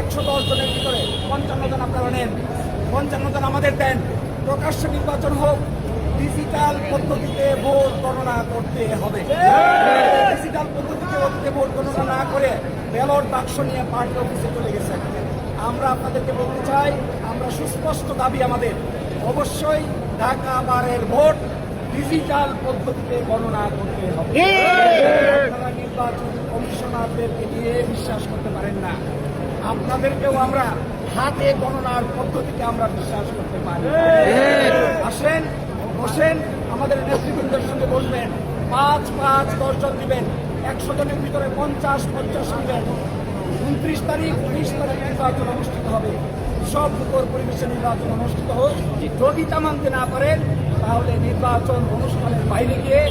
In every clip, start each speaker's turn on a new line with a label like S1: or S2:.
S1: 110 জনের ভিতরে 55 জন আপনারা নেন, 55 জন আমাদের দেন। প্রকাশ্য নির্বাচন হোক, ডিজিটাল পদ্ধতিতে ভোট গণনা করতে হবে। ডিজিটাল পদ্ধতিতে ভোট গণনা না করে ব্যালট বাক্স নিয়ে পার্টি অফিসে চলে গেছে। আমরা আপনাদেরকে বলতে চাই, আমরা সুস্পষ্ট দাবি আমাদের, অবশ্যই ঢাকা বারের ভোট ডিজিটাল পদ্ধতিতে গণনা করতে হবে। আপনারা নির্বাচন কমিশনারদেরকে দিয়ে বিশ্বাস করতে পারেন না, আপনাদেরকেও আমরা হাতে গণনার পদ্ধতিতে আমরা বিশ্বাস করতে পারি। আসেন, বসেন, আমাদের নেতৃবৃন্দের সঙ্গে বসবেন, 5, 10 জন দিবেন, 100 জনের ভিতরে 50 দিবেন। 29 তারিখ 19 তারিখ নির্বাচন অনুষ্ঠিত হবে, সব উপর পরিবেশে নির্বাচন অনুষ্ঠিত হোক। যদি তা মানতে না পারেন তাহলে নির্বাচন অনুষ্ঠানের বাইরে গিয়ে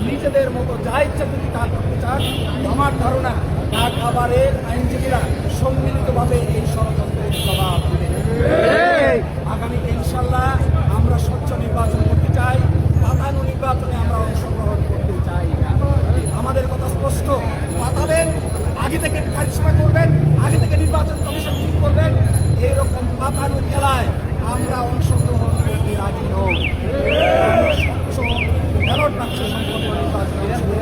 S1: নিজেদের মতো যা ইচ্ছা যদি তা করতে চান, আমার ধারণা ঢাকা বারের আইনজীবীরা সম্মিলিতভাবে এই ষড়যন্ত্রের জবাব দেবেন। আগামীতে ইনশাল্লাহ আমরা স্বচ্ছ নির্বাচন করতে চাই, পাতানো নির্বাচনে আমরা অংশগ্রহণ করতে চাই না। আমাদের কথা স্পষ্ট, পাতাবেন আগে থেকে কারিশমা করবেন, আগে থেকে নির্বাচন কমিশন ঠিক করবেন, এইরকম পাতানো খেলায় আমরা অংশগ্রহণ করতে রাজি নই। ব্যালট বাক্স সম্পন্ন নির্বাচন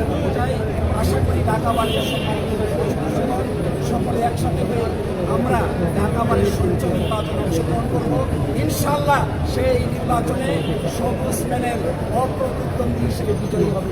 S1: করতে চাই। আশা করি ঢাকা বাড়ির সকলে একসাথে হয়ে আমরা ঢাকা বাড়ির সুচ্চ নির্বাচনে অংশগ্রহণ করবো। ইনশাল্লাহ সেই নির্বাচনে সবুজ প্যানেল অপ্রতিদ্বন্দ্বী হিসেবে বিজয়ী হবে।